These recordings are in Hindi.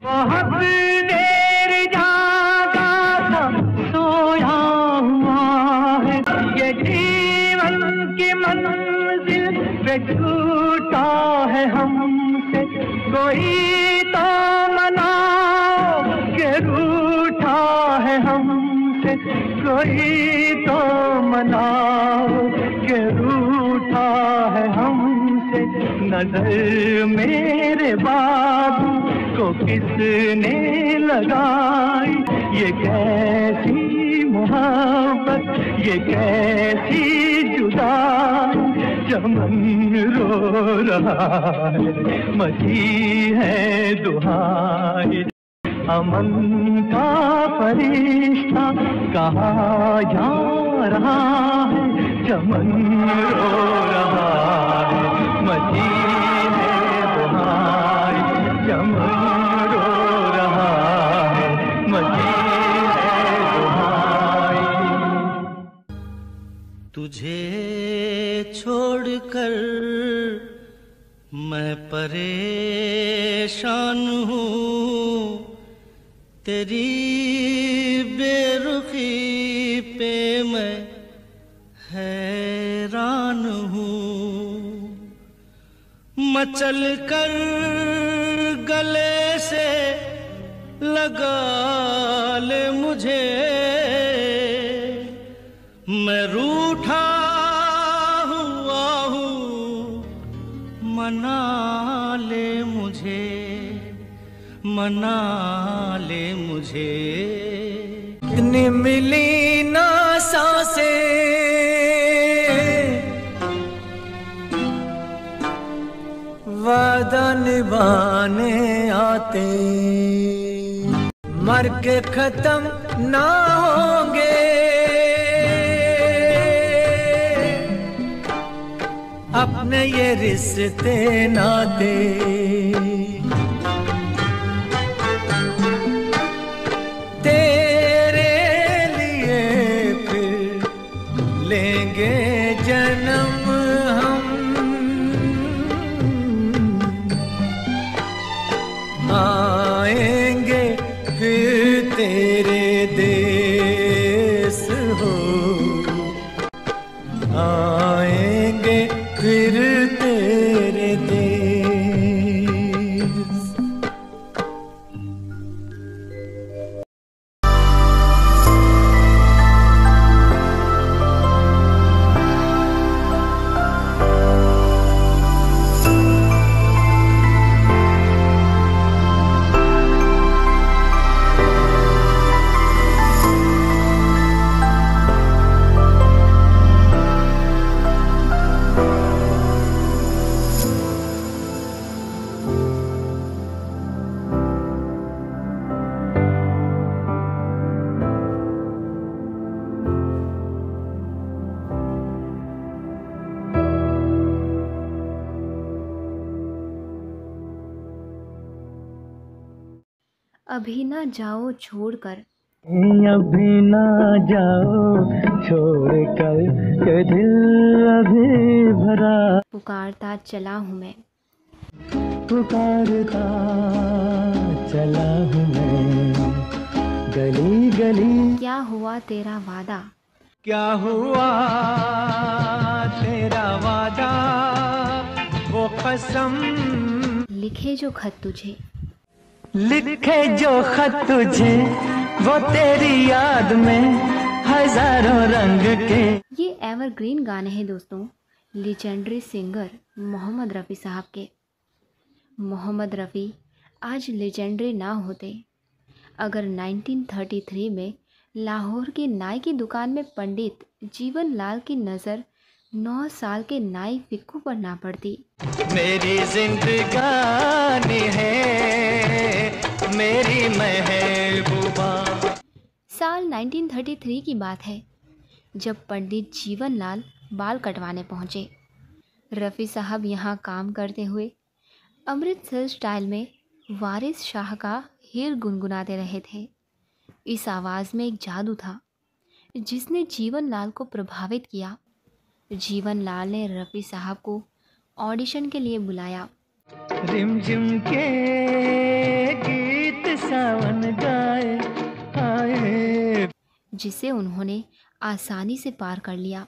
बहुत देर जागा था, सोया हुआ है, ये जीवन की मंजिल पे छूटा है हमसे। कोई तो मनाओ के रूठा है हमसे, कोई तो मनाओ के रूठा है हमसे। नजर मेरे बाबू को किसने लगाई, ये कैसी मोहब्बत, ये कैसी जुदाई। चमन रो रहा है, मची है दुहाई। अमन का फरिश्ता कहाँ जा रहा है, चमन रो रहा है, मची है दुहाई। चमन रो रहा है, मची है दुहाई। तुझे छोड़कर मैं परेशान हूँ, तेरी बेरुखी पे मैं हैरान हूँ। मचल कर गले से लगा ले मुझे, मैं रूठा हुआ हूँ, मना ले मुझे, मना ले मुझे। इतनी मिली ना सांसें, वादा निभाने आते, मर के खत्म ना होंगे। अपने ये रिश्ते नाते, तेरे लिए फिर लेंगे जन्म हम। आएंगे फिर तेरे देश हो, आएंगे फिर तेरे देश। अभी ना जाओ छोड़कर, अभी ना जाओ छोड़कर, के दिल अभी भरा। पुकारता चला हूँ मैं, पुकारता चला हूँ मैं, गली गली। क्या हुआ तेरा वादा, क्या हुआ तेरा वादा, वो कसम। लिखे जो खत तुझे, लिखे जो खत तुझे, वो तेरी याद में हजारों रंग के। ये एवरग्रीन गाने हैं दोस्तों, लीजेंडरी सिंगर मोहम्मद रफ़ी साहब के। मोहम्मद रफ़ी आज लीजेंडरी ना होते अगर 1933 में लाहौर की नाई की दुकान में पंडित जीवन लाल की नज़र 9 साल के नाई फिक्कू पर ना पड़ती। मेरी जिंदगानी है मेरी महबूबा। साल 1933 की बात है जब पंडित जीवन लाल बाल कटवाने पहुँचे। रफ़ी साहब यहाँ काम करते हुए अमृतसर स्टाइल में वारिस शाह का हीर गुनगुनाते रहे थे। इस आवाज़ में एक जादू था जिसने जीवन लाल को प्रभावित किया। जीवन लाल ने रफ़ी साहब को ऑडिशन के लिए बुलाया। रिमझिम के गीत सावन गाए आए। जिसे उन्होंने आसानी से पार कर लिया।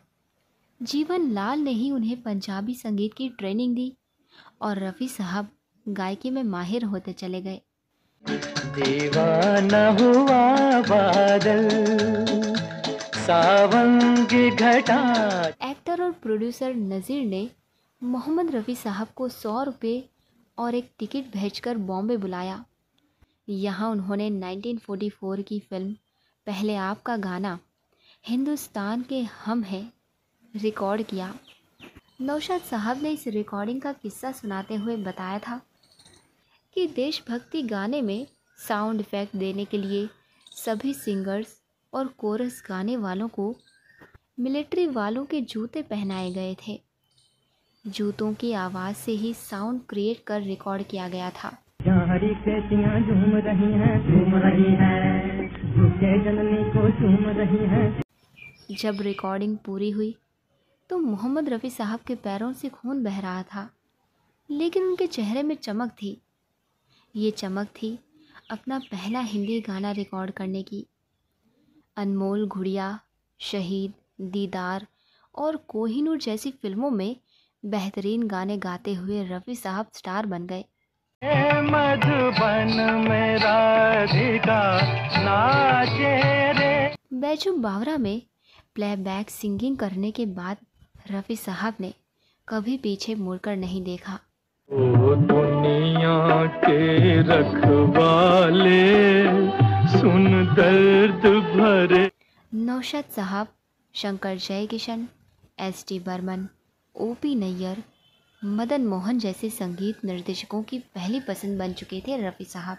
जीवन लाल ने ही उन्हें पंजाबी संगीत की ट्रेनिंग दी और रफ़ी साहब गायकी में माहिर होते चले गए। दीवाना हुआ बादल सावन की घटा। एक्टर और प्रोड्यूसर नज़ीर ने मोहम्मद रफ़ी साहब को 100 रुपये और एक टिकट भेजकर बॉम्बे बुलाया। यहाँ उन्होंने 1944 की फिल्म पहले आपका गाना हिंदुस्तान के हम हैं रिकॉर्ड किया। नौशाद साहब ने इस रिकॉर्डिंग का किस्सा सुनाते हुए बताया था कि देशभक्ति गाने में साउंड इफ़ेक्ट देने के लिए सभी सिंगर्स और कोरस गाने वालों को मिलिट्री वालों के जूते पहनाए गए थे। जूतों की आवाज़ से ही साउंड क्रिएट कर रिकॉर्ड किया गया था। हरी खेतियाँ झूम रही हैं भूखे जननी को झूम रही हैं। जब रिकॉर्डिंग पूरी हुई तो मोहम्मद रफ़ी साहब के पैरों से खून बह रहा था, लेकिन उनके चेहरे में चमक थी। ये चमक थी अपना पहला हिंदी गाना रिकॉर्ड करने की। अनमोल गुड़िया, शहीद, दीदार और कोहिनूर जैसी फिल्मों में बेहतरीन गाने गाते हुए रफ़ी साहब स्टार बन गए। मधुबन में राधिका नाचे रे। बैजू बावरा में प्लेबैक सिंगिंग करने के बाद रफ़ी साहब ने कभी पीछे मुड़कर नहीं देखा। ओ दुनिया के रखवाले सुन दर्द भरे। नौशाद साहब, शंकर जयकिशन, एस.टी. बर्मन, ओ.पी. नैयर, मदन मोहन जैसे संगीत निर्देशकों की पहली पसंद बन चुके थे रफ़ी साहब।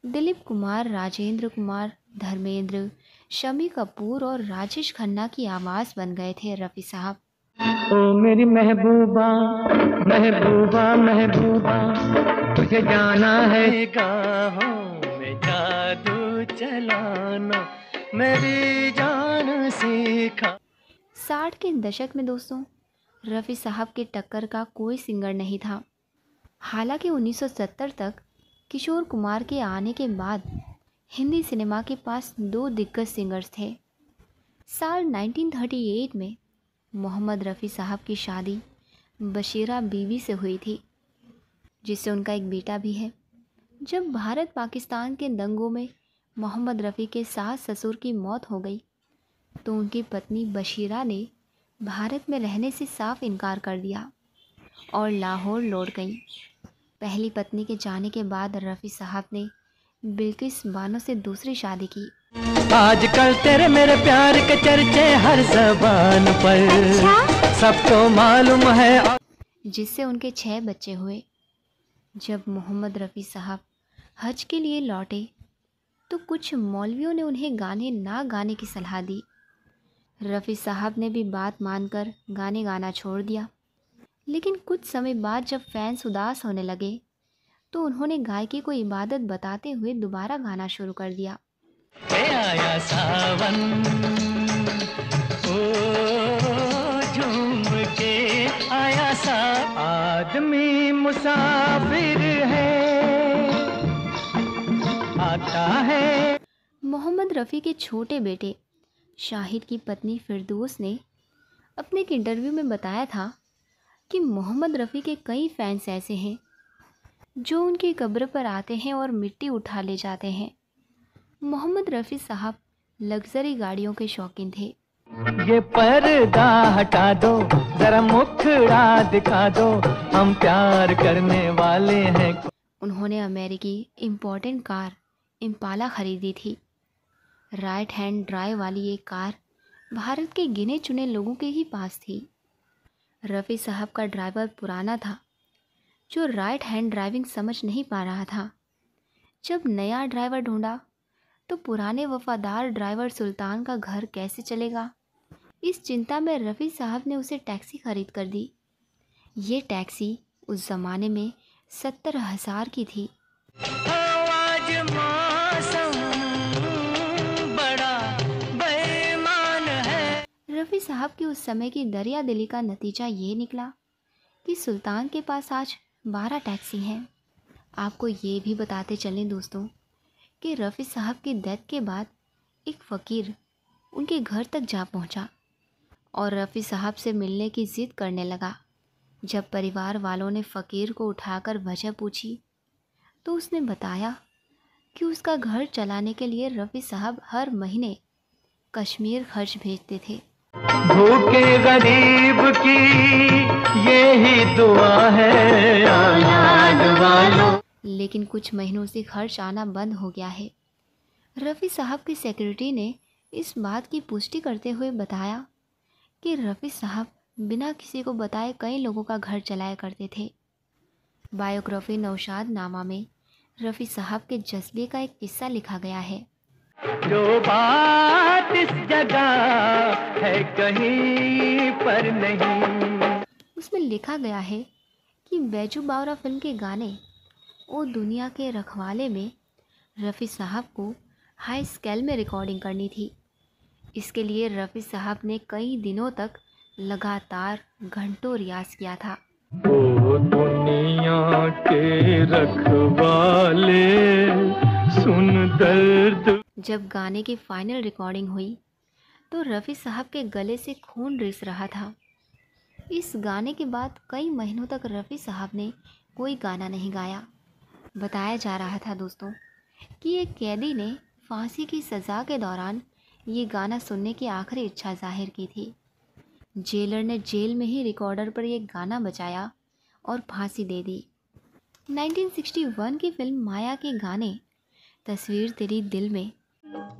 दिलीप कुमार, राजेंद्र कुमार, धर्मेंद्र, शम्मी कपूर और राजेश खन्ना की आवाज़ बन गए थे रफ़ी साहब। ओ मेरी महबूबा महबूबा महबूबा तुझे जाना है गाहों में जादू चलाना मेरी जान सीखा। 60 के दशक में दोस्तों रफ़ी साहब के टक्कर का कोई सिंगर नहीं था। हालांकि 1970 तक किशोर कुमार के आने के बाद हिंदी सिनेमा के पास 2 दिग्गज सिंगर्स थे। साल 1938 में मोहम्मद रफ़ी साहब की शादी बशीरा बीवी से हुई थी, जिससे उनका एक बेटा भी है। जब भारत पाकिस्तान के दंगों में मोहम्मद रफ़ी के सास ससुर की मौत हो गई तो उनकी पत्नी बशीरा ने भारत में रहने से साफ इनकार कर दिया और लाहौर लौट गई। पहली पत्नी के जाने के बाद रफ़ी साहब ने बिल्किस बानो से दूसरी शादी की। आजकल तेरे मेरे प्यार के चर्चे हर ज़बान पर सबको मालूम है। जिससे उनके 6 बच्चे हुए। जब मोहम्मद रफ़ी साहब हज के लिए लौटे तो कुछ मौलवियों ने उन्हें गाने ना गाने की सलाह दी। रफ़ी साहब ने भी बात मानकर गाने गाना छोड़ दिया, लेकिन कुछ समय बाद जब फैंस उदास होने लगे तो उन्होंने गायकी को इबादत बताते हुए दोबारा गाना शुरू कर दिया। आया सावन ओ झूम के आया सा आदमी मुसाफिर है आता है। मोहम्मद रफ़ी के छोटे बेटे शाहिद की पत्नी फिरदौस ने अपने एक इंटरव्यू में बताया था कि मोहम्मद रफ़ी के कई फैंस ऐसे हैं जो उनकी कब्र पर आते हैं और मिट्टी उठा ले जाते हैं। मोहम्मद रफ़ी साहब लग्जरी गाड़ियों के शौकीन थे। ये पर्दा हटा दो जरा मुखड़ा दिखा दो हम प्यार करने वाले हैं। उन्होंने अमेरिकी इम्पोर्टेंट कार इम्पाला ख़रीदी थी। राइट हैंड ड्राइव वाली ये कार भारत के गिने चुने लोगों के ही पास थी। रफ़ी साहब का ड्राइवर पुराना था जो राइट हैंड ड्राइविंग समझ नहीं पा रहा था। जब नया ड्राइवर ढूंढा तो पुराने वफादार ड्राइवर सुल्तान का घर कैसे चलेगा, इस चिंता में रफ़ी साहब ने उसे टैक्सी खरीद कर दी। ये टैक्सी उस ज़माने में 70,000 की थी। आज मौसम बड़ा बेईमान है। रफ़ी साहब की उस समय की दरिया दिली का नतीजा ये निकला कि सुल्तान के पास आज 12 टैक्सी हैं। आपको ये भी बताते चलें दोस्तों कि रफ़ी साहब की डेथ के बाद एक फ़कीर उनके घर तक जा पहुंचा और रफ़ी साहब से मिलने की ज़िद करने लगा। जब परिवार वालों ने फ़कीर को उठाकर वजह पूछी तो उसने बताया कि उसका घर चलाने के लिए रफ़ी साहब हर महीने कश्मीर खर्च भेजते थे। भूखे गरीब की यही दुआ है औलाद वालों। लेकिन कुछ महीनों से खर्च आना बंद हो गया है। रफ़ी साहब के सेक्रेटरी ने इस बात की पुष्टि करते हुए बताया कि रफ़ी साहब बिना किसी को बताए कई लोगों का घर चलाया करते थे। बायोग्राफी नौशाद नामा में रफ़ी साहब के जज्बे का एक किस्सा लिखा गया है। जो बात इस जगह है कहीं पर नहीं। उसमें लिखा गया है कि बैजू बावरा फिल्म के गाने ओ दुनिया के रखवाले में रफ़ी साहब को हाई स्केल में रिकॉर्डिंग करनी थी। इसके लिए रफ़ी साहब ने कई दिनों तक लगातार घंटों रियाज किया था। ओ दुनिया के रखवाले सुन दर्द। जब गाने की फाइनल रिकॉर्डिंग हुई तो रफ़ी साहब के गले से खून रिस रहा था। इस गाने के बाद कई महीनों तक रफ़ी साहब ने कोई गाना नहीं गाया। बताया जा रहा था दोस्तों कि एक कैदी ने फांसी की सज़ा के दौरान ये गाना सुनने की आखिरी इच्छा जाहिर की थी। जेलर ने जेल में ही रिकॉर्डर पर यह गाना बजाया और फांसी दे दी। 1961 की फिल्म माया के गाने तस्वीर तेरी दिल में,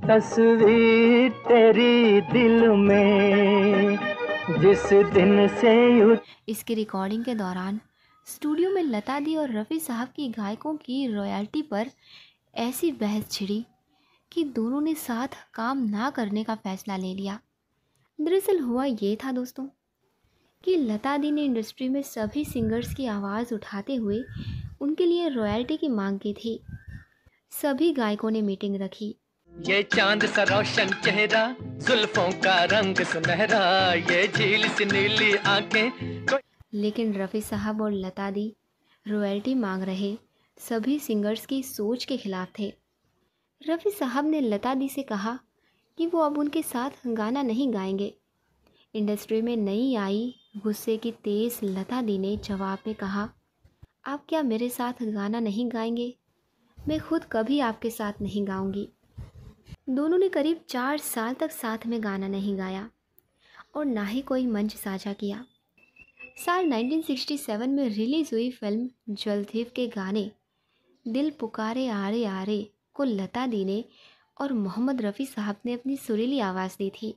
तस्वीर तेरी दिल में जिस दिन से इसकी रिकॉर्डिंग के दौरान स्टूडियो में लता दी और रफ़ी साहब की गायकों की रॉयल्टी पर ऐसी बहस छिड़ी कि दोनों ने साथ काम ना करने का फ़ैसला ले लिया। दरअसल हुआ ये था दोस्तों कि लता दी ने इंडस्ट्री में सभी सिंगर्स की आवाज़ उठाते हुए उनके लिए रॉयल्टी की मांग की थी। सभी गायकों ने मीटिंग रखी। ये चांद सा रोशन चेहरा, जुल्फों का रंग सुनहरा, ये झील सी नीली आंखें। लेकिन रफ़ी साहब और लता दी रॉयल्टी मांग रहे सभी सिंगर्स की सोच के खिलाफ थे। रफ़ी साहब ने लता दी से कहा कि वो अब उनके साथ गाना नहीं गाएंगे। इंडस्ट्री में नई आई गुस्से की तेज़ लता दी ने जवाब में कहा, आप क्या मेरे साथ गाना नहीं गाएंगे? मैं खुद कभी आपके साथ नहीं गाऊंगी। दोनों ने करीब 4 साल तक साथ में गाना नहीं गाया और ना ही कोई मंच साझा किया। साल 1967 में रिलीज़ हुई फिल्म ज्वेल थीफ के गाने दिल पुकारे आरे आरे को लता दी ने और मोहम्मद रफ़ी साहब ने अपनी सुरीली आवाज़ दी थी।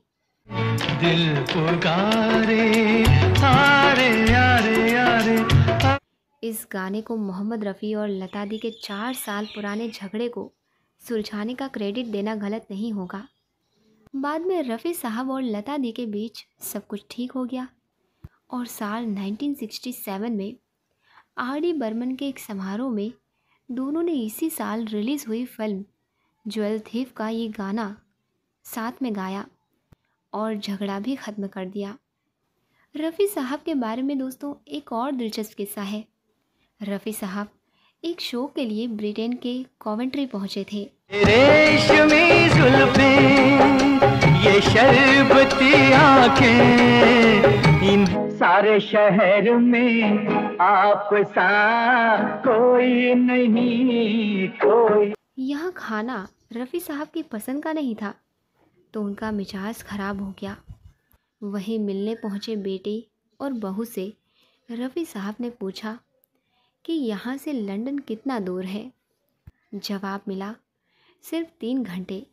दिल पुकारे आरे आरे आरे। इस गाने को मोहम्मद रफ़ी और लता दी के 4 साल पुराने झगड़े को सुलझाने का क्रेडिट देना गलत नहीं होगा। बाद में रफ़ी साहब और लता दी के बीच सब कुछ ठीक हो गया और साल 1967 में आर.डी. बर्मन के एक समारोह में दोनों ने इसी साल रिलीज़ हुई फिल्म ज्वेल थीफ का ये गाना साथ में गाया और झगड़ा भी ख़त्म कर दिया। रफ़ी साहब के बारे में दोस्तों एक और दिलचस्प किस्सा है। रफ़ी साहब एक शो के लिए ब्रिटेन के कॉवेंट्री पहुंचे थे। रेशमी जुल्फें, ये शरबती आंखें, इन सारे शहर में आप सा कोई नहीं कोई। यहाँ खाना रफ़ी साहब की पसंद का नहीं था तो उनका मिजाज ख़राब हो गया। वहीं मिलने पहुँचे बेटे और बहू से रफ़ी साहब ने पूछा कि यहाँ से लंदन कितना दूर है। जवाब मिला सिर्फ 3 घंटे।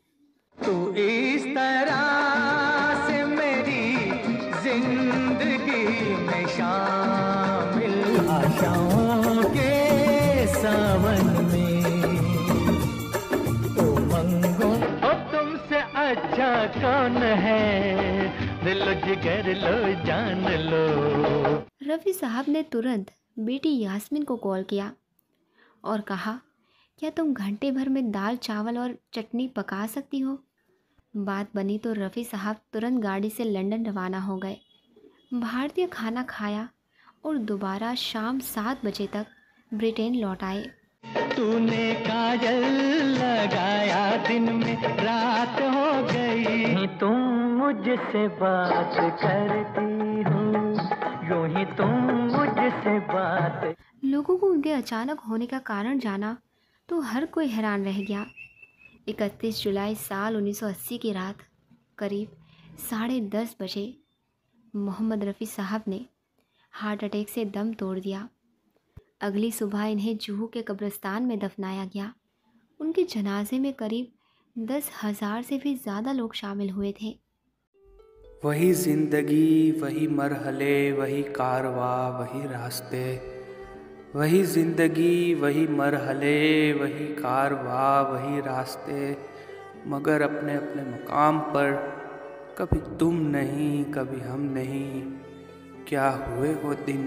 तू इस तरह से मेरी जिंदगी में शामिल, आशाओं के सावन में उमंगों। ओ तुमसे अच्छा कौन है, दिल जिगर लो जान लो। रफ़ी साहब ने तुरंत बेटी यास्मीन को कॉल किया और कहा, क्या तुम घंटे भर में दाल चावल और चटनी पका सकती हो? बात बनी तो रफ़ी साहब तुरंत गाड़ी से लंदन रवाना हो गए। भारतीय खाना खाया और दोबारा शाम 7 बजे तक ब्रिटेन लौट आए। तूने काजल लगाया दिन में रात हो गई। तुम मुझसे बात करती हो, यूं ही तुम मुझसे बात। लोगों को उनके अचानक होने का कारण जाना तो हर कोई हैरान रह गया। 31 जुलाई साल 1980 की रात करीब 10:30 बजे मोहम्मद रफ़ी साहब ने हार्ट अटैक से दम तोड़ दिया। अगली सुबह इन्हें जुहू के कब्रिस्तान में दफनाया गया। उनके जनाजे में करीब 10,000 से भी ज़्यादा लोग शामिल हुए थे। वही ज़िंदगी, वही मरहले, वही कारवां, वही रास्ते। वही ज़िंदगी, वही मरहले, वही कारवां, वही रास्ते, मगर अपने अपने मकाम पर। कभी तुम नहीं, कभी हम नहीं, क्या हुए वो दिन।